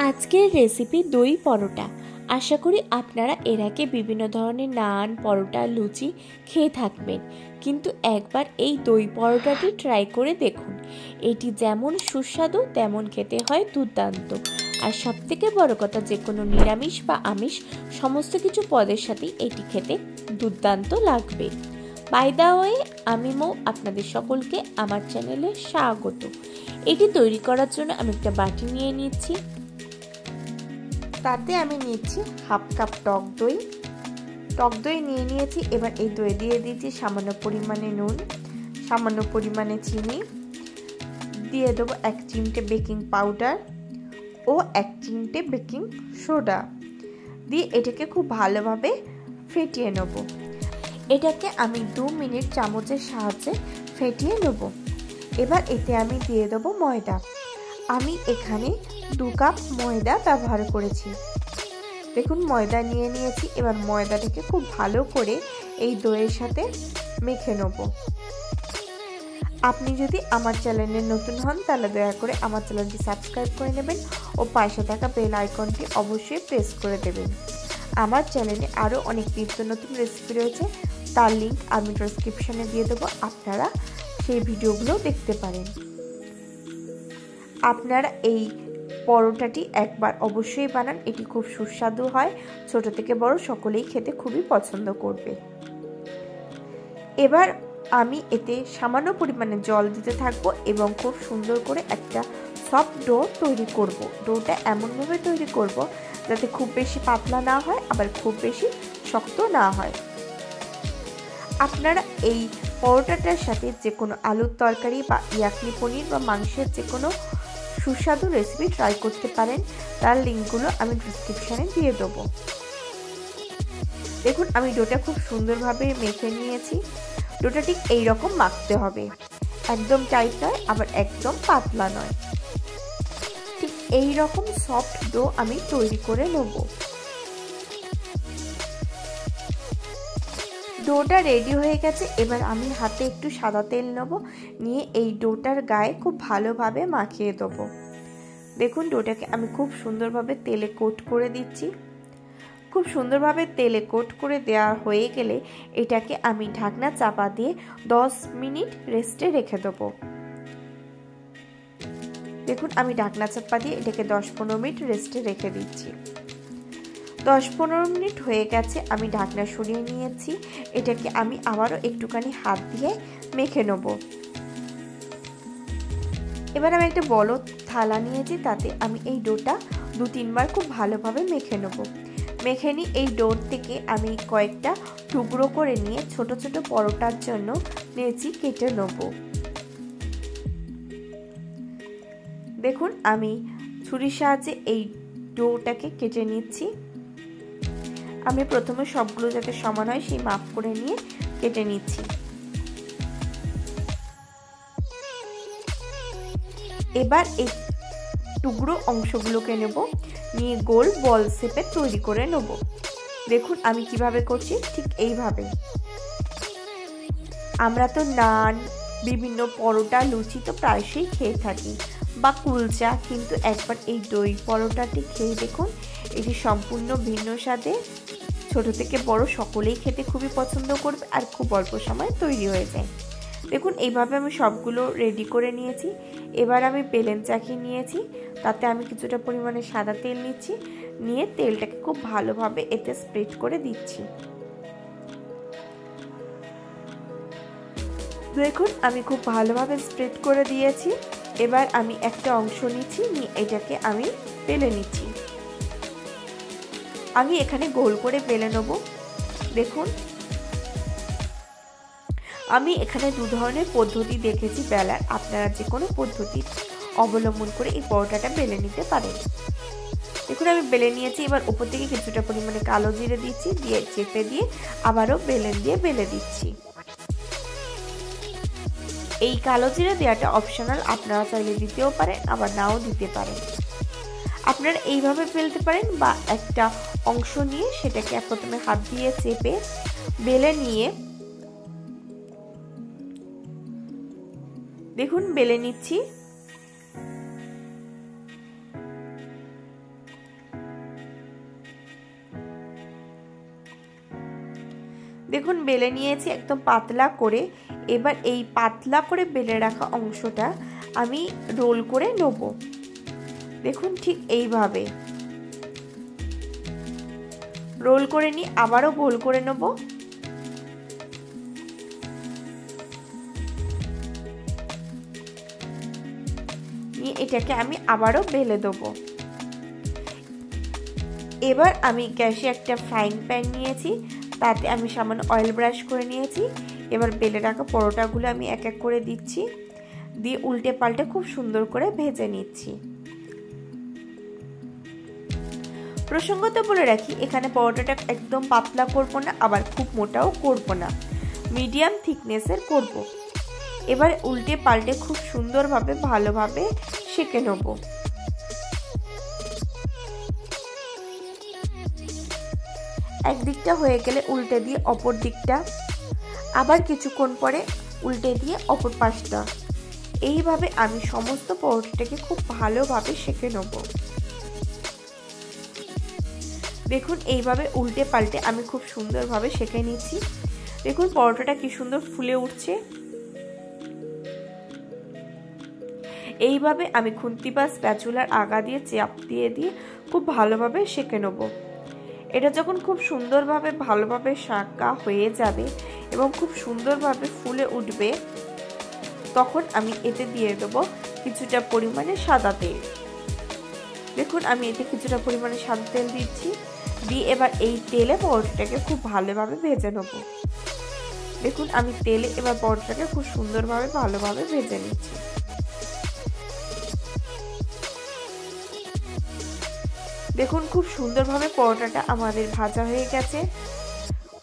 আজকের রেসিপি দই পরোটা। আশা করি আপনারা এর আগে বিভিন্ন ধরনের নান, পরোটা, লুচি খেয়ে থাকবেন, কিন্তু একবার এই দই পরোটাটি ট্রাই করে দেখুন। এটি যেমন সুস্বাদু তেমন খেতে হয় দুর্দান্ত। আর সবথেকে বড় কথা, যে কোনো নিরামিষ বা আমিষ সমস্ত কিছু পদের সাথেই এটি খেতে দুর্দান্ত লাগবে। বাই দ্য ওয়ে, আমি মৌ, আপনাদের সকলকে আমার চ্যানেলে স্বাগত। এটি তৈরি করার জন্য আমি একটা বাটি নিয়ে নিচ্ছি। তাতে আমি নিচ্ছি হাফ কাপ টক দই নিয়ে নিয়েছি। এবার এই দই দিয়ে দিচ্ছি সামান্য পরিমাণে নুন, সামান্য পরিমাণে চিনি, দিয়ে দেবো 1 চিমটে বেকিং পাউডার ও 1 চিমটে বেকিং সোডা, দিয়ে এটাকে খুব ভালোভাবে ফেটিয়ে নেব। এটাকে আমি 2 মিনিট চামচের সাহায্যে ফেটিয়ে নেব। এবার এতে আমি দিয়ে দেবো ময়দা। আমি এখানে 2 কাপ ময়দা ব্যবহার করেছি। দেখুন, ময়দা নিয়ে নিয়েছি। এবার ময়দাটাকে খুব ভালো করে এই দইয়ের সাথে মেখে নেব। আপনি যদি আমার চ্যানেলে নতুন হন তাহলে দয়া করে আমার চ্যানেলটি সাবস্ক্রাইব করে নেবেন ও পাশে থাকা বেল আইকনটি অবশ্যই প্রেস করে দেবেন। আমার চ্যানেলে আরও অনেক নিত্য নতুন রেসিপি রয়েছে, তার লিঙ্ক আমি ডেসক্রিপশনে দিয়ে দেবো, আপনারা সেই ভিডিওগুলো দেখতে পারেন। আপনারা এই পরোটাটি একবার অবশ্যই বানান, এটি খুব সুস্বাদু হয়। ছোট থেকে বড় সকলেই খেতে খুবই পছন্দ করবে। এবার আমি এতে সামান্য পরিমাণে জল দিতে থাকবো এবং খুব সুন্দর করে একটা সফট ডো তৈরি করব। ডোটা এমনভাবে তৈরি করব যাতে খুব বেশি পাতলা না হয়, আবার খুব বেশি শক্ত না হয়। আপনারা এই পরোটাটার সাথে যে কোনো আলুর তরকারি বা ইয়াকনি পনির বা মাংসের যে কোনো সুস্বাদু রেসিপি ট্রাই করতে পারেন, তার লিঙ্কগুলো আমি ডেসক্রিপশনে দিয়ে দেবো। দেখুন, আমি ডোটা খুব সুন্দরভাবে মেখে নিয়েছি। ডোটা ঠিক এইরকম মাখতে হবে, একদম টাইট নয়, আবার একদম পাতলা নয়, ঠিক এইরকম সফট ডো আমি তৈরি করে নেব। ডোটা রেডি হয়ে গেছে। এবার আমি হাতে একটু সাদা তেল নেব, নিয়ে এই ডোটার গায়ে খুব ভালোভাবে মাখিয়ে দেবো। দেখুন, ডোটাকে আমি খুব সুন্দরভাবে তেলে কোট করে দিচ্ছি। খুব সুন্দরভাবে তেলে কোট করে দেওয়া হয়ে গেলে এটাকে আমি ঢাকনা চাপা দিয়ে 10 মিনিট রেস্টে রেখে দেবো। দেখুন, আমি ঢাকনা চাপা দিয়ে এটাকে 10-15 মিনিট রেস্টে রেখে দিচ্ছি। 10-15 মিনিট হয়ে গেছে, আমি ঢাকনা সরিয়ে নিয়েছি। এটাকে আমি আবারও একটুখানি হাত দিয়ে মেখে নেব। এবার আমি একটা বড় থালা নিয়েছি, তাতে আমি এই ডোটা 2-3 বার খুব ভালোভাবে মেখে নেব। মেখে নিয়ে এই ডো থেকে আমি কয়েকটা টুকরো করে নিয়ে ছোট ছোট পরোটার জন্য লেচি কেটে নেব। দেখুন, আমি ছুরির সাহায্যে এই ডোটাকে কেটে নিচ্ছি। আমি প্রথমে সবগুলো যাতে সমান হয় সেই মাপ করে নিয়ে কেটে নিচ্ছি। এবার এই টুকরো অংশগুলোকে নেব, নিয়ে গোল বল শেপে তৈরি করে নেব। দেখুন আমি কিভাবে করছি, ঠিক এইভাবে। আমরা তো নান, বিভিন্ন পরোটা, লুচি তো প্রায়শই খেয়ে থাকি, বা কুলচা, কিন্তু একবার এই দই পরোটাটি খেয়ে দেখুন। এটি সম্পূর্ণ ভিন্ন স্বাদে, ছোট থেকে বড় সকলেই খেতে খুবই পছন্দ করবে, আর খুব অল্প সময়ে তৈরি হয়ে যায়। দেখুন, এইভাবে আমি সবগুলো রেডি করে নিয়েছি। এবার আমি প্লেন চাকি নিয়েছি, তাতে আমি কিছুটা পরিমাণে সাদা তেল নিচ্ছি, নিয়ে তেলটাকে খুব ভালোভাবে এতে স্প্রেড করে দিচ্ছি। দেখুন, আমি খুব ভালোভাবে স্প্রেড করে দিয়েছি। এবার আমি একটা অংশ নিচ্ছি, নিয়ে এটাকে আমি বেলে নিচ্ছি। আমি এখানে গোল করে বেলে নেব। দেখুন, আমি এখানে 2 ধরনের পদ্ধতি দেখেছি বেলার, আপনারা যে কোনো পদ্ধতি অবলম্বন করে এই পরোটাটা বেলে নিতে পারেন। দেখুন, আমি বেলে নিয়েছি। এবার উপর থেকে কিছুটা পরিমাণে কালো জিরে দিচ্ছি, দিয়ে চেপে দিয়ে আবারও বেলেন দিয়ে বেলে দিচ্ছি। এই কালো জিরে দেওয়াটা অপশনাল, আপনারা চাইলে দিতেও পারেন, আবার নাও দিতে পারেন। আপনারা এইভাবে বেলতে পারেন, বা একটা অংশ নিয়ে সেটাকে প্রথমে হাত দিয়ে চেপে বেলে নিয়ে, দেখুন বেলে নিচ্ছি। দেখুন বেলে নিয়েছি একদম পাতলা করে। এবার এই পাতলা করে বেলে রাখা অংশটা আমি রোল করে নেব। দেখুন ঠিক এইভাবে রোল করে নিয়ে আবারও গোল করে নেব। নিয়ে এটাকে আমি আবারও বেলে দেবো। এবার আমি গ্যাসে একটা ফ্রাইং প্যান নিয়েছি, তাতে আমি সামান্য অয়েল ব্রাশ করে নিয়েছি। এবার বেলে রাখা পরোটাগুলো আমি এক এক করে দিচ্ছি, দিয়ে উল্টে পাল্টে খুব সুন্দর করে ভেজে নিচ্ছি। প্রসঙ্গত বলে রাখি, এখানে পরোটাটা একদম পাতলা করব না, আবার খুব মোটাও করব না, মিডিয়াম থিকনেসের করব। এবার উল্টে পাল্টে খুব সুন্দরভাবে ভালোভাবে সেঁকে নেব। একদিকটা হয়ে গেলে উল্টে দিয়ে অপর দিকটা, আবার কিছুক্ষণ পরে উল্টে দিয়ে অপর পাশটা। এইভাবে আমি সমস্ত পরোটাটাকে খুব ভালোভাবে সেঁকে নেব। দেখুন এইভাবে উল্টে পাল্টে আমি খুব সুন্দরভাবে সেঁকে নিচ্ছি। দেখুন পরোটাটা কি সুন্দর ফুলে উঠছে। এইভাবে আমি খুন্তি বা স্প্যাচুলার আগা দিয়ে চাপ দিয়ে খুব ভালোভাবে সেঁকে নেব। এটা যখন খুব সুন্দরভাবে ভালোভাবে সেঁকা হয়ে যাবে এবং খুব সুন্দরভাবে ফুলে উঠবে, তখন আমি এতে দিয়ে দেবো কিছুটা পরিমাণে সাদা তেল। দেখুন আমি এতে কিছুটা পরিমাণে সাদা তেল দিচ্ছি, দিয়ে এবার এই তেলে পরোটাটাকে খুব ভালোভাবে ভেজে নেব। দেখুন আমি তেলে এবার পরোটাটাকে খুব সুন্দরভাবে ভালোভাবে ভেজে নিচ্ছি। দেখুন খুব সুন্দরভাবে পরোটাটা আমাদের ভাজা হয়ে গেছে।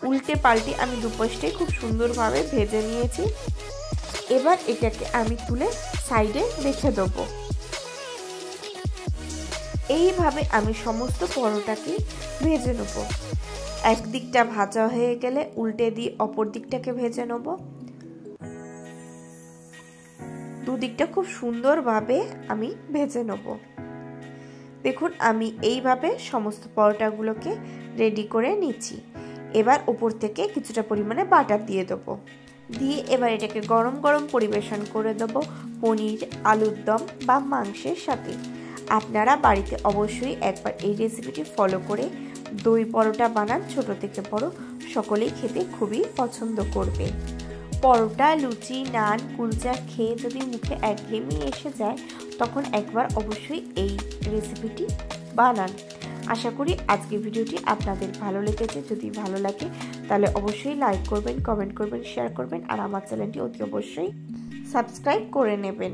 উল্টে পাল্টে আমি দুপাশটাই খুব সুন্দরভাবে ভেজে নিয়েছি। এবার এটাকে আমি তুলে সাইডে রেখে দেবো। এইভাবে আমি সমস্ত পরোটাকে ভেজে নেব। একদিকটা ভাজা হয়ে গেলে উল্টে দিয়ে অপর দিকটাকে ভেজে নেব। দুদিকটা খুব সুন্দরভাবে আমি ভেজে নেব। দেখুন আমি এইভাবে সমস্ত পরোটাগুলোকে রেডি করে নিচ্ছি। এবার উপর থেকে কিছুটা পরিমাণে বাটার দিয়ে দেবো, দিয়ে এবার এটাকে গরম গরম পরিবেশন করে দেবো পনির, আলুর দম বা মাংসের সাথে। আপনারা বাড়িতে অবশ্যই একবার এই রেসিপিটি ফলো করে দই পরোটা বানান। ছোট থেকে বড় সকলেই খেতে খুবই পছন্দ করবে। পরোটা, লুচি, নান, কুলচা খেয়ে যদি মুখে একঘেয়েমি এসে যায়, তখন একবার অবশ্যই এই রেসিপিটি বানান। আশা করি আজকের ভিডিওটি আপনাদের ভালো লেগেছে। যদি ভালো লাগে তাহলে অবশ্যই লাইক করবেন, কমেন্ট করবেন, শেয়ার করবেন, আর আমার চ্যানেলটি অতি অবশ্যই সাবস্ক্রাইব করে নেবেন।